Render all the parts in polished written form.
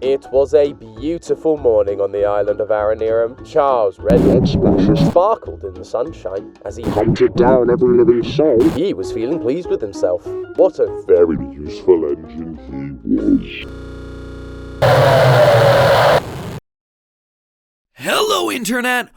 It was a beautiful morning on the island of Aranirum. Charles' red splashes sparkled in the sunshine as he hunted down every living soul. He was feeling pleased with himself. What a very useful engine he was. Hello, Internet!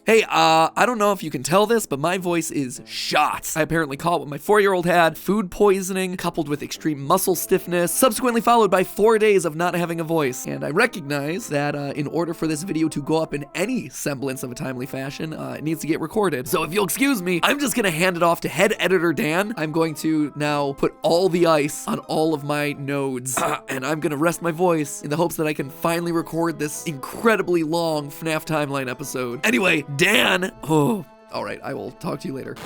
Hey, I don't know if you can tell this, but my voice is shot. I apparently caught what my 4-year-old had, food poisoning, coupled with extreme muscle stiffness, subsequently followed by 4 days of not having a voice. And I recognize that in order for this video to go up in any semblance of a timely fashion, it needs to get recorded. So if you'll excuse me, I'm just gonna hand it off to head editor Dan. I'm going to now put all the ice on all of my nodes, and I'm gonna rest my voice in the hopes that I can finally record this incredibly long FNAF Timeline episode. Anyway, Dan! Oh, alright, I will talk to you later.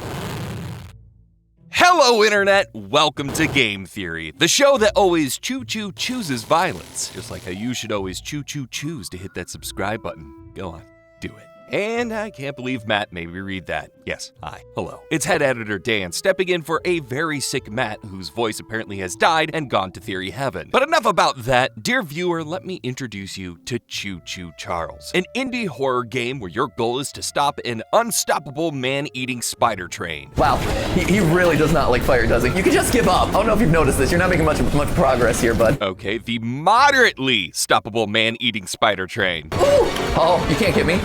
Hello, Internet! Welcome to Game Theory, the show that always choo-choo chooses violence, just like how you should always choo-choo choose to hit that subscribe button. Go on, do it. And I can't believe Matt made me read that. Yes, hi, hello. It's head editor Dan stepping in for a very sick Matt whose voice apparently has died and gone to theory heaven. But enough about that. Dear viewer, let me introduce you to Choo Choo Charles, an indie horror game where your goal is to stop an unstoppable man-eating spider train. Wow, he really does not like fire, does he? You can just give up. I don't know if you've noticed this. You're not making much progress here, bud. Okay, the moderately stoppable man-eating spider train. Ooh. Oh, you can't get me.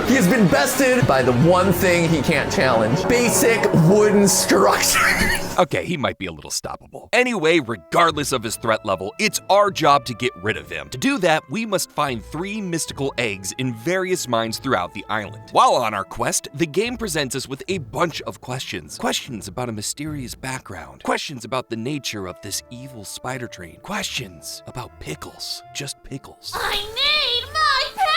He has been bested by the one thing he can't challenge. Basic wooden structure. Okay, he might be a little stoppable. Anyway, regardless of his threat level, it's our job to get rid of him. To do that, we must find 3 mystical eggs in various mines throughout the island. While on our quest, the game presents us with a bunch of questions. Questions about a mysterious background. Questions about the nature of this evil spider train. Questions about pickles. Just pickles. I need my pickles!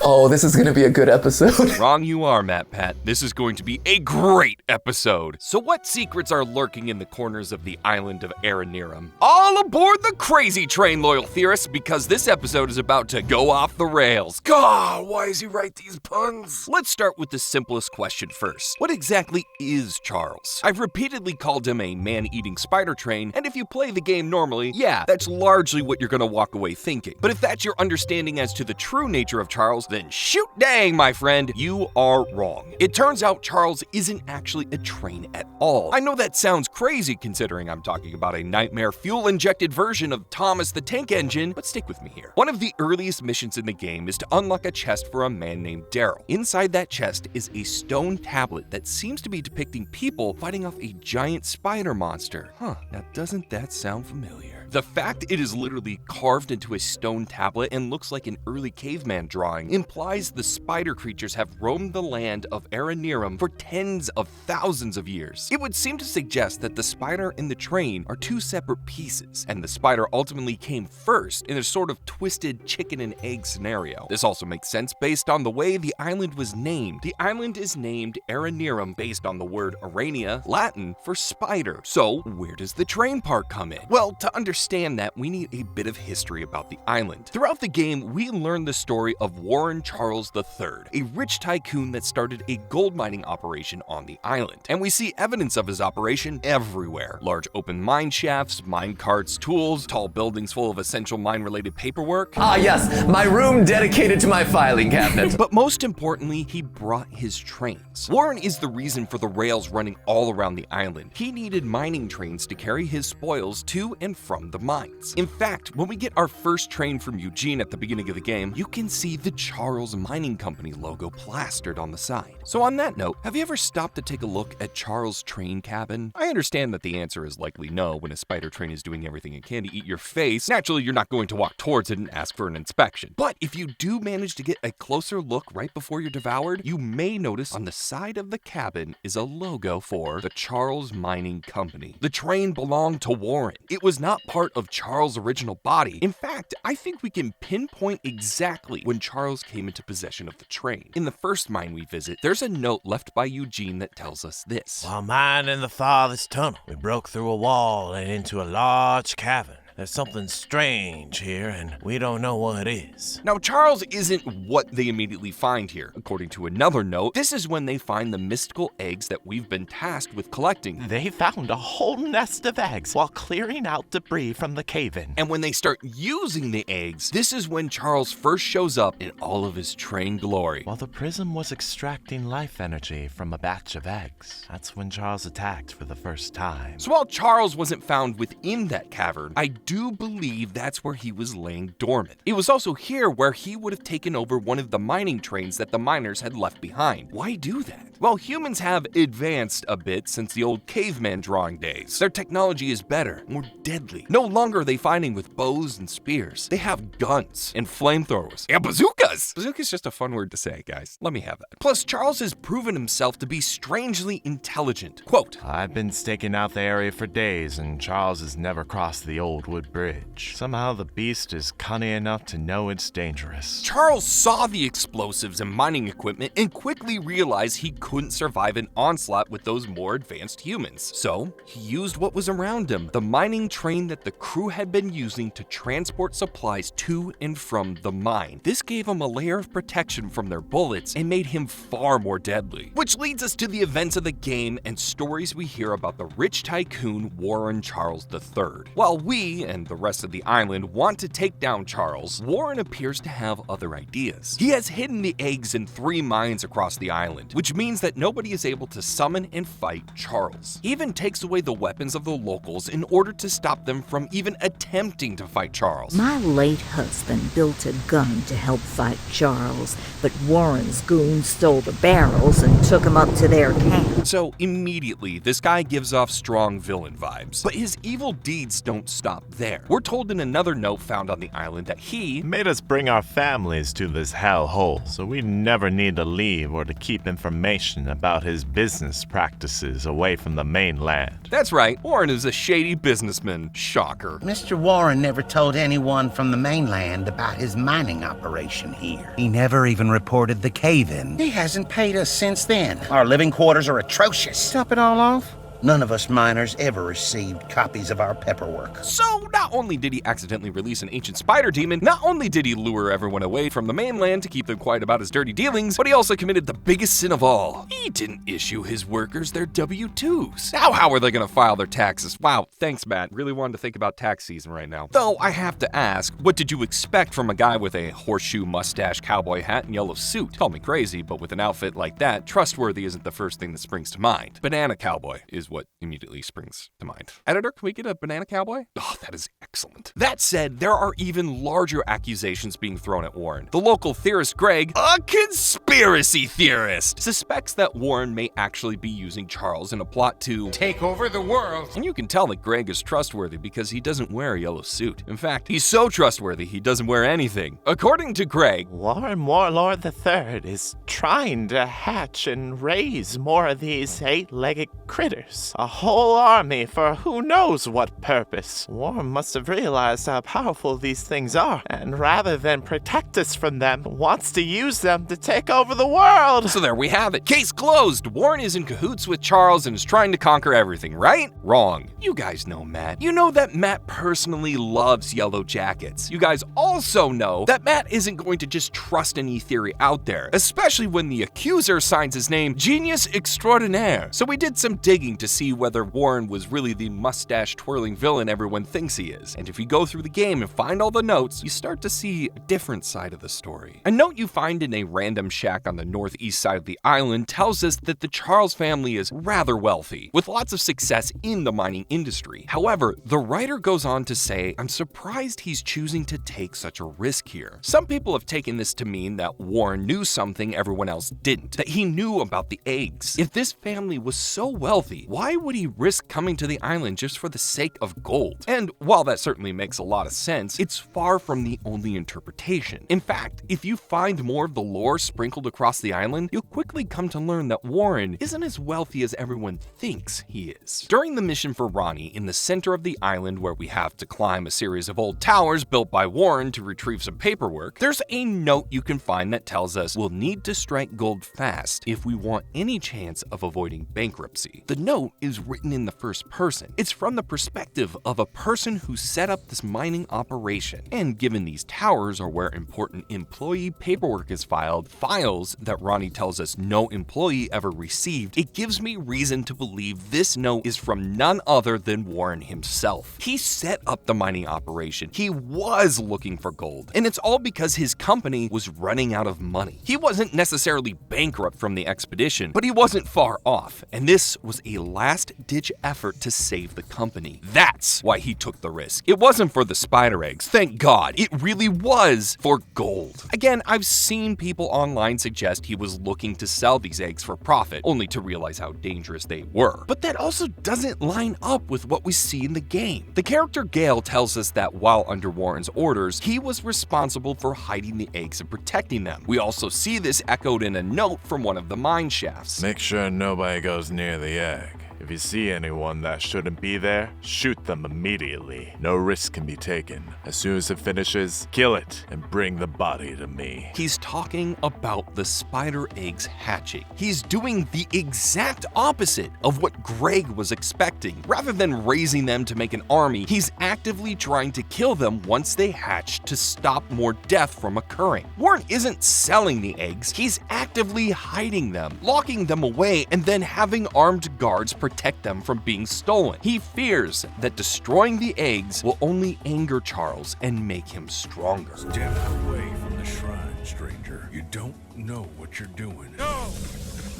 Oh, this is gonna be a good episode. Wrong you are, Matt Pat. This is going to be a great episode. So what secrets are lurking in the corners of the island of Aranirum? All aboard the crazy train, loyal theorists, because this episode is about to go off the rails. God, why does he write these puns? Let's start with the simplest question first. What exactly is Charles? I've repeatedly called him a man-eating spider train, and if you play the game normally, yeah, that's largely what you're gonna walk away thinking. But if that's your understanding as to the true nature of Charles, then shoot dang, my friend, you are wrong. It turns out Charles isn't actually a train at all. I know that sounds crazy considering I'm talking about a nightmare fuel-injected version of Thomas the Tank Engine, but stick with me here. One of the earliest missions in the game is to unlock a chest for a man named Daryl. Inside that chest is a stone tablet that seems to be depicting people fighting off a giant spider monster. Now doesn't that sound familiar? The fact it is literally carved into a stone tablet and looks like an early caveman drawing implies the spider creatures have roamed the land of Aranirum for tens of thousands of years. It would seem to suggest that the spider and the train are 2 separate pieces, and the spider ultimately came first in a sort of twisted chicken and egg scenario. This also makes sense based on the way the island was named. The island is named Aranirum based on the word Arania, Latin for spider. So where does the train part come in? Well, to understand that, we need a bit of history about the island. Throughout the game, we learn the story of Warren Charles III, a rich tycoon that started a gold mining operation on the island. And we see evidence of his operation everywhere. Large open mine shafts, mine carts, tools, tall buildings full of essential mine-related paperwork. Ah yes, my room dedicated to my filing cabinet. But most importantly, he brought his trains. Warren is the reason for the rails running all around the island. He needed mining trains to carry his spoils to and from the mines. In fact, when we get our first train from Eugene at the beginning of the game, you can see the Charles Mining Company logo plastered on the side. So on that note, have you ever stopped to take a look at Charles' train cabin? I understand that the answer is likely no. When a spider train is doing everything it can to eat your face, naturally you're not going to walk towards it and ask for an inspection. But if you do manage to get a closer look right before you're devoured, you may notice on the side of the cabin is a logo for the Charles Mining Company. The train belonged to Warren. It was not part of Charles' original body. In fact, I think we can pinpoint exactly when Charles came into possession of the train. In the first mine we visit, there's a note left by Eugene that tells us this. While mining the farthest tunnel, we broke through a wall and into a large cavern. There's something strange here, and we don't know what it is. Now, Charles isn't what they immediately find here. According to another note, this is when they find the mystical eggs that we've been tasked with collecting. They found a whole nest of eggs while clearing out debris from the cave-in. And when they start using the eggs, this is when Charles first shows up in all of his train glory. While the prism was extracting life energy from a batch of eggs, that's when Charles attacked for the first time. So while Charles wasn't found within that cavern, I do believe that's where he was laying dormant. It was also here where he would have taken over one of the mining trains that the miners had left behind. Why do that? Well, humans have advanced a bit since the old caveman drawing days. Their technology is better, more deadly. No longer are they fighting with bows and spears. They have guns and flamethrowers and bazookas. Bazooka's just a fun word to say, guys. Let me have that. Plus, Charles has proven himself to be strangely intelligent. Quote, I've been staking out the area for days, and Charles has never crossed the old wood bridge. Somehow the beast is cunning enough to know it's dangerous. Charles saw the explosives and mining equipment and quickly realized he couldn't survive an onslaught with those more advanced humans. So he used what was around him, the mining train that the crew had been using to transport supplies to and from the mine. This gave him a layer of protection from their bullets and made him far more deadly. Which leads us to the events of the game and stories we hear about the rich tycoon Warren Charles III. While we and the rest of the island want to take down Charles, Warren appears to have other ideas. He has hidden the eggs in 3 mines across the island, which means that nobody is able to summon and fight Charles. He even takes away the weapons of the locals in order to stop them from even attempting to fight Charles. My late husband built a gun to help fight Charles, but Warren's goons stole the barrels and took him up to their camp. So immediately, this guy gives off strong villain vibes. But his evil deeds don't stop there. We're told in another note found on the island that he made us bring our families to this hellhole, so we never need to leave or to keep information about his business practices away from the mainland. That's right, Warren is a shady businessman. Shocker. Mr. Warren never told anyone from the mainland about his mining operation here. He never even reported the cave-in. He hasn't paid us since then. Our living quarters are atrocious. Top it all off, none of us miners ever received copies of our paperwork. So not only did he accidentally release an ancient spider demon, not only did he lure everyone away from the mainland to keep them quiet about his dirty dealings, but he also committed the biggest sin of all. He didn't issue his workers their W-2s. Now how are they gonna file their taxes? Wow, thanks Matt. Really wanted to think about tax season right now. Though I have to ask, what did you expect from a guy with a horseshoe mustache, cowboy hat, and yellow suit? Call me crazy, but with an outfit like that, trustworthy isn't the first thing that springs to mind. Banana cowboy is what immediately springs to mind. Editor, can we get a banana cowboy? Oh, that is excellent. That said, there are even larger accusations being thrown at Warren. The local theorist Greg, a conspiracy theorist, suspects that Warren may actually be using Charles in a plot to take over the world. And you can tell that Greg is trustworthy because he doesn't wear a yellow suit. In fact, he's so trustworthy he doesn't wear anything. According to Greg, Warren Warlord III is trying to hatch and raise more of these 8-legged critters. A whole army for who knows what purpose. Warren must have realized how powerful these things are, and rather than protect us from them, wants to use them to take over the world. So there we have it. Case closed. Warren is in cahoots with Charles and is trying to conquer everything, right? Wrong. You guys know Matt. You know that Matt personally loves yellow jackets. You guys also know that Matt isn't going to just trust any theory out there, especially when the accuser signs his name Genius Extraordinaire. So we did some digging to see whether Warren was really the mustache-twirling villain everyone thinks he is. And if you go through the game and find all the notes, you start to see a different side of the story. A note you find in a random shack on the northeast side of the island tells us that the Charles family is rather wealthy, with lots of success in the mining industry. However, the writer goes on to say, I'm surprised he's choosing to take such a risk here. Some people have taken this to mean that Warren knew something everyone else didn't, that he knew about the eggs. If this family was so wealthy, why would he risk coming to the island just for the sake of gold? And while that certainly makes a lot of sense, it's far from the only interpretation. In fact, if you find more of the lore sprinkled sprinkled across the island, you'll quickly come to learn that Warren isn't as wealthy as everyone thinks he is. During the mission for Ronnie, in the center of the island where we have to climb a series of old towers built by Warren to retrieve some paperwork, there's a note you can find that tells us we'll need to strike gold fast if we want any chance of avoiding bankruptcy. The note is written in the first person. It's from the perspective of a person who set up this mining operation. And given these towers are where important employee paperwork is filed, files that Ronnie tells us no employee ever received, it gives me reason to believe this note is from none other than Warren himself. He set up the mining operation. He was looking for gold. And it's all because his company was running out of money. He wasn't necessarily bankrupt from the expedition, but he wasn't far off. And this was a last-ditch effort to save the company. That's why he took the risk. It wasn't for the spider eggs, thank God. It really was for gold. Again, I've seen people online suggest he was looking to sell these eggs for profit, only to realize how dangerous they were. But that also doesn't line up with what we see in the game. The character Gale tells us that while under Warren's orders, he was responsible for hiding the eggs and protecting them. We also see this echoed in a note from one of the mine shafts. Make sure nobody goes near the egg. If you see anyone that shouldn't be there, shoot them immediately. No risk can be taken. As soon as it finishes, kill it and bring the body to me. He's talking about the spider eggs hatching. He's doing the exact opposite of what Greg was expecting. Rather than raising them to make an army, he's actively trying to kill them once they hatch to stop more death from occurring. Warren isn't selling the eggs, he's actively hiding them, locking them away, and then having armed guards protect them from being stolen. He fears that destroying the eggs will only anger Charles and make him stronger. Step away from the shrine, stranger. You don't know what you're doing. No!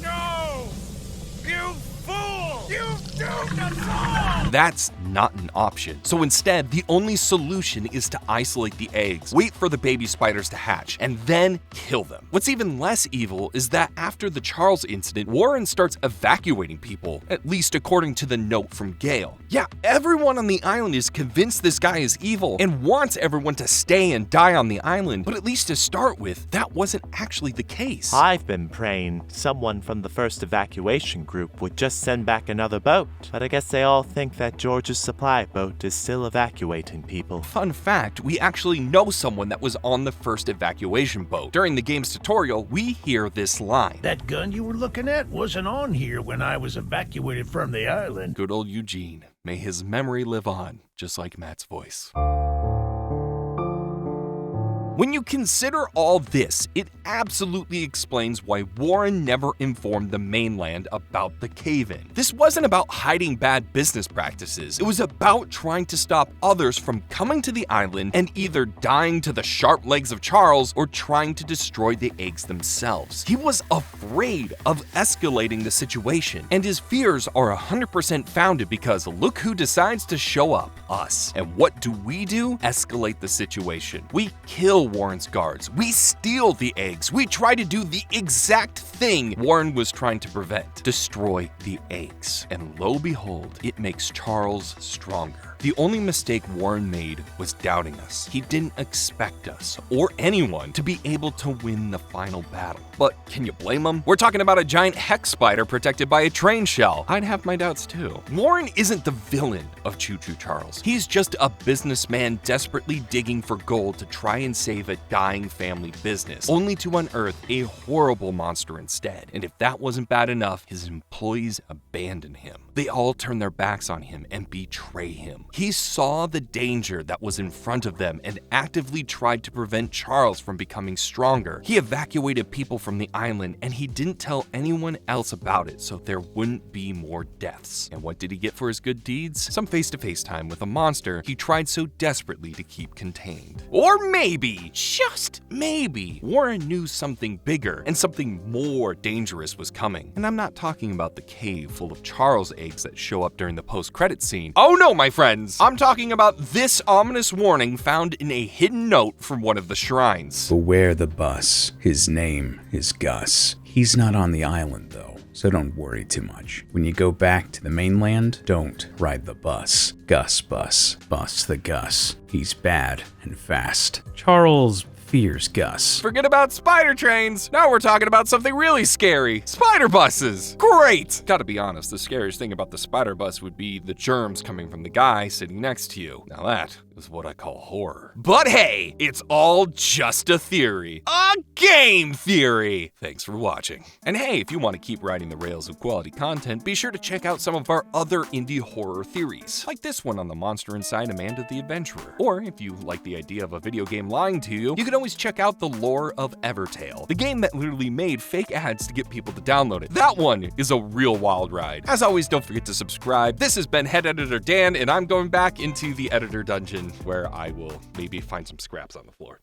No! You fool! You doomed us all! That's not an option. So instead, the only solution is to isolate the eggs, wait for the baby spiders to hatch, and then kill them. What's even less evil is that after the Charles incident, Warren starts evacuating people, at least according to the note from Gale. Yeah, everyone on the island is convinced this guy is evil and wants everyone to stay and die on the island, but at least to start with, that wasn't actually the case. I've been praying someone from the first evacuation group would just send back another boat, but I guess they all think that George's supply boat is still evacuating people. Fun fact, we actually know someone that was on the first evacuation boat. During the game's tutorial, we hear this line. That gun you were looking at wasn't on here when I was evacuated from the island. Good old Eugene. May his memory live on, just like Matt's voice. When you consider all this, it absolutely explains why Warren never informed the mainland about the cave-in. This wasn't about hiding bad business practices. It was about trying to stop others from coming to the island and either dying to the sharp legs of Charles or trying to destroy the eggs themselves. He was afraid of escalating the situation, and his fears are 100% founded because look who decides to show up, us. And what do? Escalate the situation. We kill Warren's guards. We steal the eggs. We try to do the exact thing Warren was trying to prevent. Destroy the eggs. And lo and behold, it makes Charles stronger. The only mistake Warren made was doubting us. He didn't expect us, or anyone, to be able to win the final battle. But can you blame him? We're talking about a giant hex spider protected by a train shell. I'd have my doubts too. Warren isn't the villain of Choo Choo Charles. He's just a businessman desperately digging for gold to try and save a dying family business, only to unearth a horrible monster instead. And if that wasn't bad enough, his employees abandon him. They all turn their backs on him and betray him. He saw the danger that was in front of them and actively tried to prevent Charles from becoming stronger. He evacuated people from the island and he didn't tell anyone else about it so there wouldn't be more deaths. And what did he get for his good deeds? Some face-to-face time with a monster he tried so desperately to keep contained. Or maybe, just maybe, Warren knew something bigger and something more dangerous was coming. And I'm not talking about the cave full of Charles eggs that show up during the post-credit scene. Oh no, my friends! I'm talking about this ominous warning found in a hidden note from one of the shrines. Beware the bus. His name is Gus. He's not on the island though, so don't worry too much. When you go back to the mainland, don't ride the bus. Gus bus. Bus the Gus. He's bad and fast. Charles fears Gus. Forget about spider trains. Now we're talking about something really scary. Spider buses. Great. Gotta be honest, the scariest thing about the spider bus would be the germs coming from the guy sitting next to you. Now that is what I call horror. But hey, it's all just a theory. A game theory. Thanks for watching. And hey, if you want to keep riding the rails of quality content, be sure to check out some of our other indie horror theories, like this one on the monster inside Amanda the Adventurer. Or if you like the idea of a video game lying to you, you can always check out The Lore of Evertale, the game that literally made fake ads to get people to download it. That one is a real wild ride. As always, don't forget to subscribe. This has been Head Editor Dan, and I'm going back into the editor dungeon where I will maybe find some scraps on the floor.